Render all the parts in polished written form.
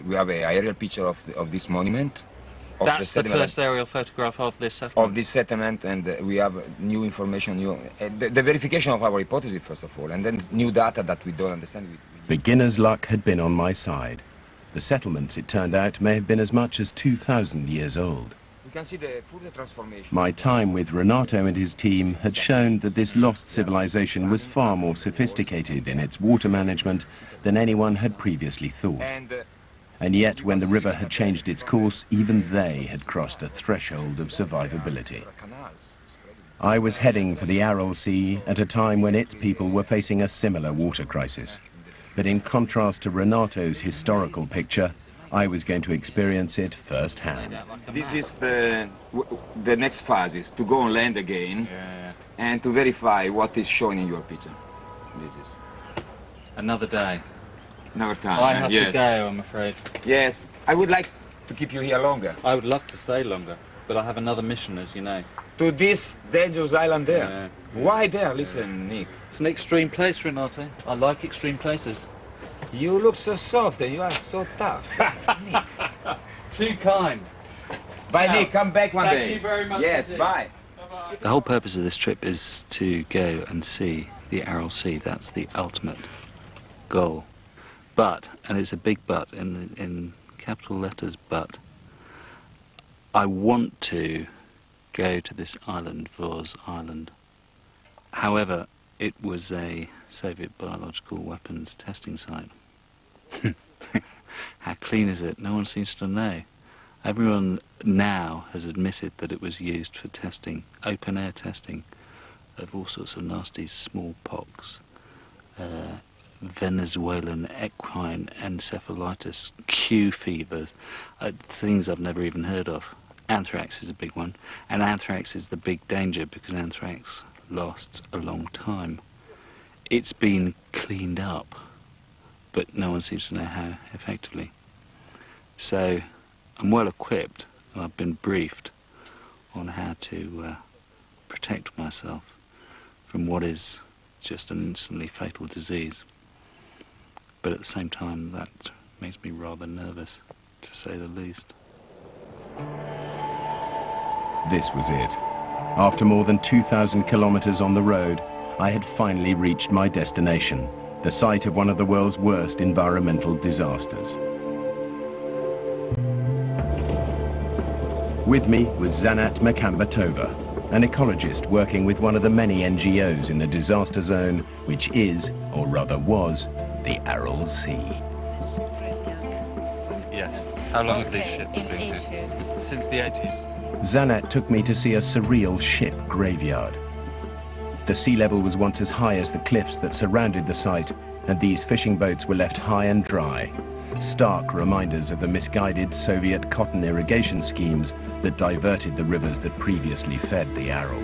we have an aerial picture of this monument. That's the first aerial photograph of this settlement? Of this settlement, and we have new information, the verification of our hypothesis, first of all, and then new data that we don't understand. Beginner's luck had been on my side. The settlements, it turned out, may have been as much as 2,000 years old. We can see the further transformation. My time with Renato and his team had shown that this lost civilization was far more sophisticated in its water management than anyone had previously thought. And yet, when the river had changed its course, even they had crossed a threshold of survivability. I was heading for the Aral Sea at a time when its people were facing a similar water crisis. But in contrast to Renato's historical picture, I was going to experience it firsthand. This is the next phase, is to go on land again and to verify what is shown in your picture. This is another day. Another time. I have to go, I'm afraid. Yes, I would like to keep you here longer. I would love to stay longer, but I have another mission, as you know. To this dangerous island there? Why there? Listen, Nick. It's an extreme place, Renato. I like extreme places. You look so soft and you are so tough. Nick. Too kind. Bye, Nick. Come back one day. Thank you very much. Yes, indeed. bye. Bye-bye. The whole purpose of this trip is to go and see the Aral Sea. That's the ultimate goal. But, and it's a big but in capital letters, but, I want to go to this island, Voz Island. However, it was a Soviet biological weapons testing site. How clean is it? No one seems to know. Everyone now has admitted that it was used for testing, open-air testing, of all sorts of nasty smallpox, Venezuelan equine encephalitis, Q fevers, things I've never even heard of. Anthrax is a big one, and anthrax is the big danger because anthrax lasts a long time. It's been cleaned up, but no one seems to know how effectively. So I'm well equipped, and I've been briefed on how to protect myself from what is just an instantly fatal disease. But at the same time, that makes me rather nervous, to say the least. This was it. After more than 2,000 kilometers on the road, I had finally reached my destination, the site of one of the world's worst environmental disasters. With me was Zanat Makambatova, an ecologist working with one of the many NGOs in the disaster zone, which is, or rather was, the Aral Sea. Yes. How long have these ships been here? Since the 80s. Zanat took me to see a surreal ship graveyard. The sea level was once as high as the cliffs that surrounded the site, and these fishing boats were left high and dry, stark reminders of the misguided Soviet cotton irrigation schemes that diverted the rivers that previously fed the Aral.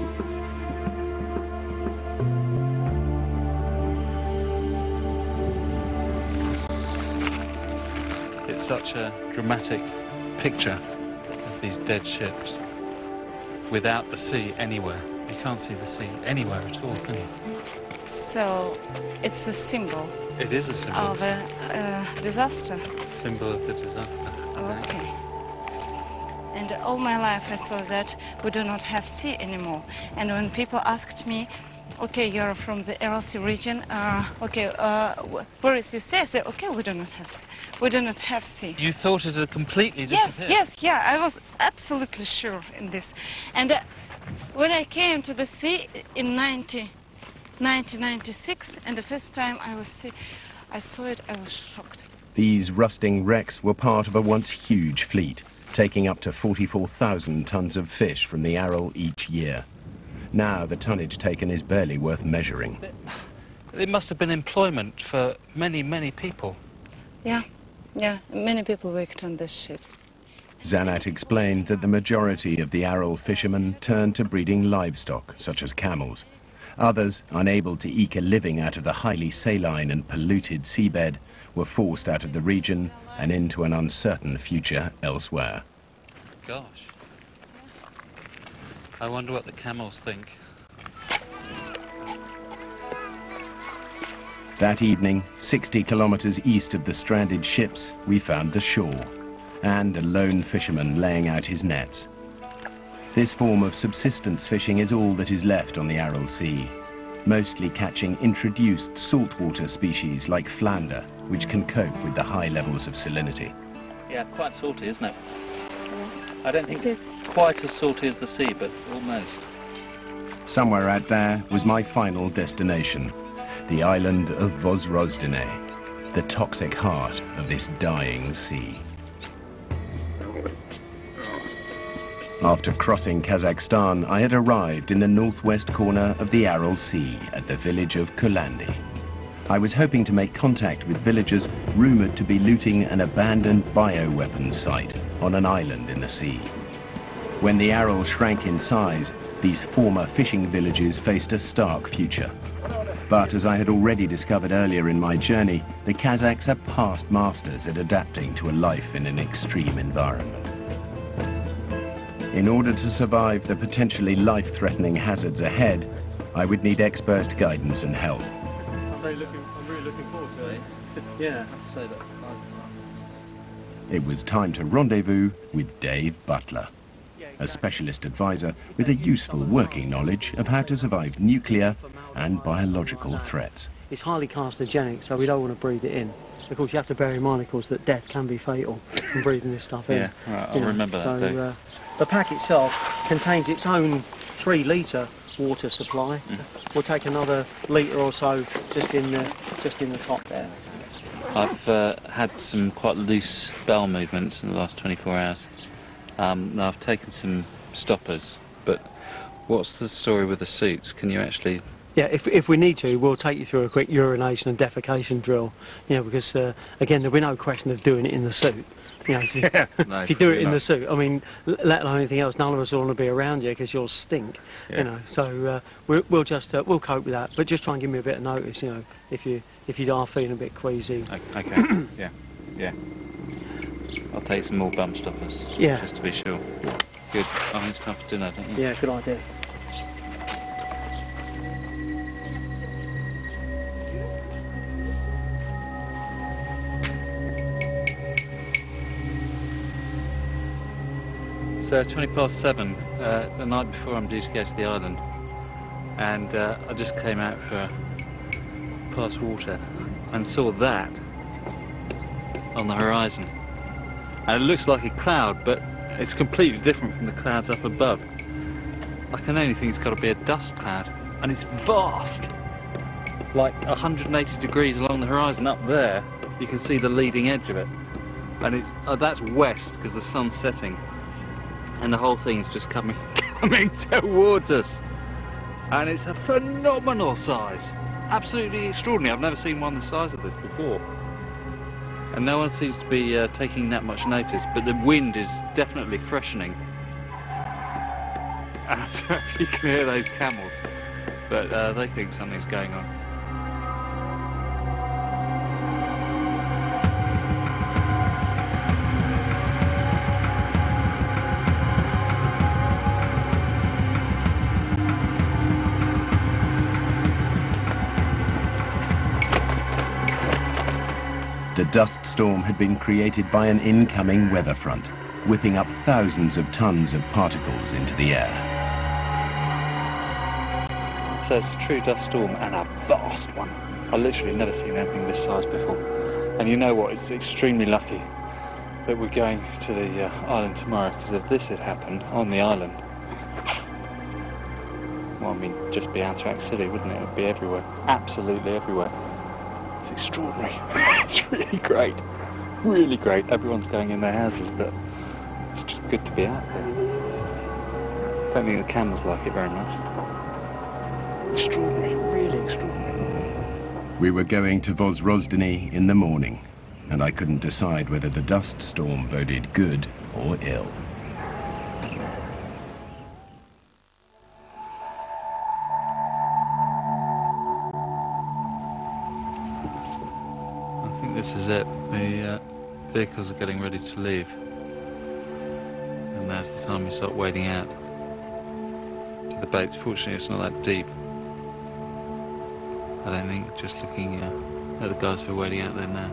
It's such a dramatic picture of these dead ships without the sea anywhere. You can't see the sea anywhere at all, can you? So it's a symbol. It is a symbol of a disaster. Symbol of the disaster. Okay. And all my life I saw that we do not have sea anymore. And when people asked me, okay, you're from the Aral Sea region, where is your sea? I said, okay, we do not have sea. We do not have sea. You thought it had completely disappeared? Yes, I was absolutely sure in this. And when I came to the sea in 1996, and the first time I saw it, I was shocked. These rusting wrecks were part of a once huge fleet, taking up to 44,000 tons of fish from the Aral each year. Now the tonnage taken is barely worth measuring. It must have been employment for many, many people. Yeah, many people worked on these ships. Zanat explained that the majority of the Aral fishermen turned to breeding livestock, such as camels. Others, unable to eke a living out of the highly saline and polluted seabed, were forced out of the region and into an uncertain future elsewhere. Gosh. I wonder what the camels think. That evening, 60 kilometers east of the stranded ships, we found the shore and a lone fisherman laying out his nets. This form of subsistence fishing is all that is left on the Aral Sea, mostly catching introduced saltwater species like flounder, which can cope with the high levels of salinity. Yeah, quite salty, isn't it? I don't think it's quite as salty as the sea, but almost. Somewhere out there was my final destination, the island of Vozrozdene, the toxic heart of this dying sea. After crossing Kazakhstan, I had arrived in the northwest corner of the Aral Sea at the village of Kulandi. I was hoping to make contact with villagers rumored to be looting an abandoned bioweapons site on an island in the sea. When the Aral shrank in size, these former fishing villages faced a stark future. But as I had already discovered earlier in my journey, the Kazakhs are past masters at adapting to a life in an extreme environment. In order to survive the potentially life-threatening hazards ahead, I would need expert guidance and help. I'm really looking forward to it. Yeah. Say that. It was time to rendezvous with Dave Butler, a specialist advisor with a useful working knowledge of how to survive nuclear and biological threats. It's highly carcinogenic, so we don't want to breathe it in. Of course, you have to bear in mind, of course, that death can be fatal from breathing this stuff in. Yeah, right, I'll remember that, Dave. The pack itself contains its own 3-litre water supply. We'll take another litre or so just in the top there. I've had some quite loose bowel movements in the last 24 hours. Now I've taken some stoppers, but what's the story with the suits? Can you actually... Yeah, if we need to, we'll take you through a quick urination and defecation drill. You know, because again, there'll be no question of doing it in the suit. You know, so No, if you do it in the suit, I mean, let alone anything else, none of us will want to be around you because you'll stink. Yeah. You know, so we'll just we'll cope with that. But just try and give me a bit of notice. You know, if you are feeling a bit queasy. Okay. Yeah. I'll take some more bum stoppers. Yeah. Just to be sure. Good. I think it's time for dinner, don't you? Yeah, good idea. It's 7:20, the night before I'm due to go to the island, and I just came out for past water and saw that on the horizon. And it looks like a cloud, but it's completely different from the clouds up above. I can only think it's got to be a dust cloud, and it's vast. Like 180 degrees along the horizon up there, you can see the leading edge of it. And it's that's west because the sun's setting. And the whole thing's just coming towards us. And it's a phenomenal size. Absolutely extraordinary. I've never seen one the size of this before. And no one seems to be taking that much notice, but the wind is definitely freshening. I don't know if you can hear those camels, but they think something's going on. The dust storm had been created by an incoming weather front, whipping up thousands of tons of particles into the air. So it's a true dust storm and a vast one. I've literally never seen anything this size before. And you know what, it's extremely lucky that we're going to the island tomorrow, because if this had happened on the island, well, I mean, just be Anthrax City, wouldn't it? It would be everywhere, absolutely everywhere. It's extraordinary. It's really great. Really great. Everyone's going in their houses, but it's just good to be out there. Don't think the camels like it very much. Extraordinary, really extraordinary. We were going to Vozrozdene in the morning, and I couldn't decide whether the dust storm boded good or ill. This is it. The vehicles are getting ready to leave. And now's the time we start wading out to the boats. Fortunately, it's not that deep. I don't think, just looking at the guys who are waiting out there now.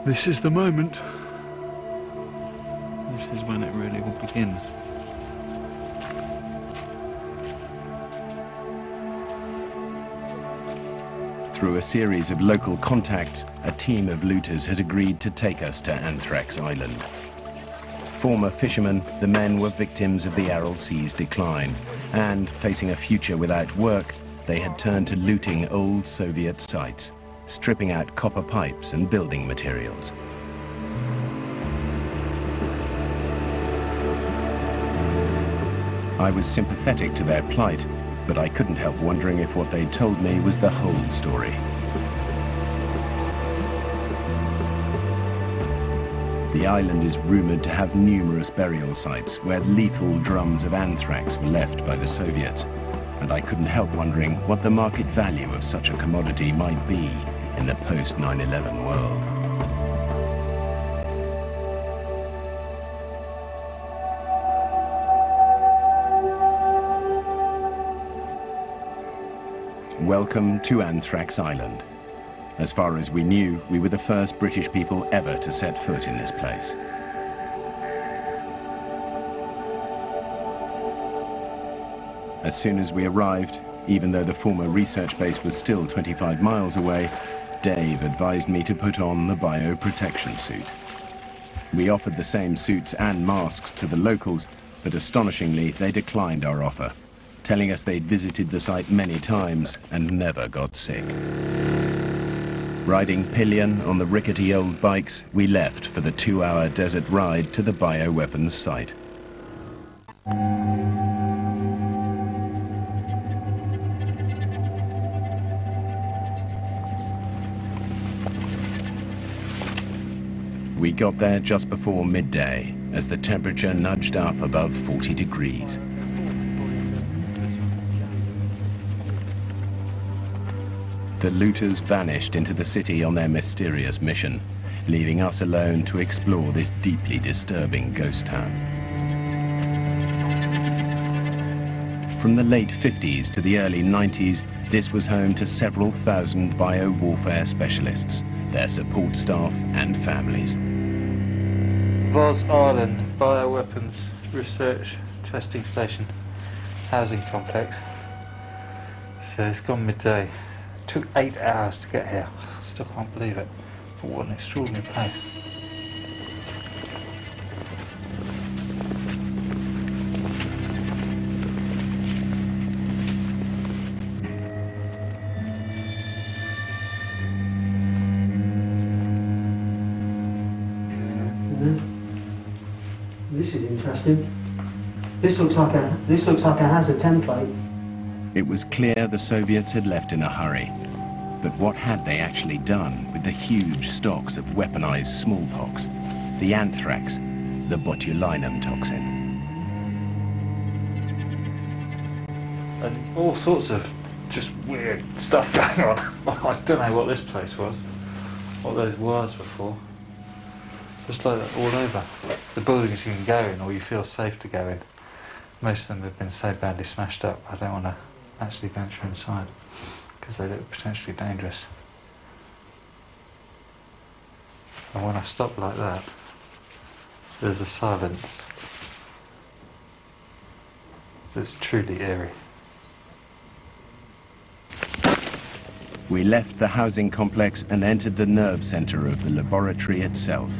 This is the moment. This is when it really all begins. Through a series of local contacts, a team of looters had agreed to take us to Anthrax Island. Former fishermen, the men were victims of the Aral Sea's decline, and facing a future without work, they had turned to looting old Soviet sites, stripping out copper pipes and building materials. I was sympathetic to their plight, but I couldn't help wondering if what they'd told me was the whole story. The island is rumoured to have numerous burial sites where lethal drums of anthrax were left by the Soviets, and I couldn't help wondering what the market value of such a commodity might be in the post-9/11 world. Welcome to Anthrax Island. As far as we knew, we were the first British people ever to set foot in this place. As soon as we arrived, even though the former research base was still 25 miles away, Dave advised me to put on the bioprotection suit. We offered the same suits and masks to the locals, but astonishingly, they declined our offer, telling us they'd visited the site many times and never got sick. Riding pillion on the rickety old bikes, we left for the 2-hour desert ride to the bioweapons site. We got there just before midday, as the temperature nudged up above 40 degrees. The looters vanished into the city on their mysterious mission, leaving us alone to explore this deeply disturbing ghost town. From the late 50s to the early 90s, this was home to several thousand bio-warfare specialists, their support staff and families. Voz Island Bioweapons Research Testing Station housing complex. So it's gone midday. It took 8 hours to get here. I still can't believe it. But what an extraordinary place. This is interesting. This looks like a hazard template. It was clear the Soviets had left in a hurry. But what had they actually done with the huge stocks of weaponized smallpox, the anthrax, the botulinum toxin? And all sorts of just weird stuff going on. I don't know what this place was, what those wires were for. Just like that all over. The buildings you can go in or you feel safe to go in. Most of them have been so badly smashed up, I don't want to actually venture inside because they look potentially dangerous. And when I stop like that, there's a silence that's truly eerie. We left the housing complex and entered the nerve center of the laboratory itself.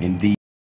In these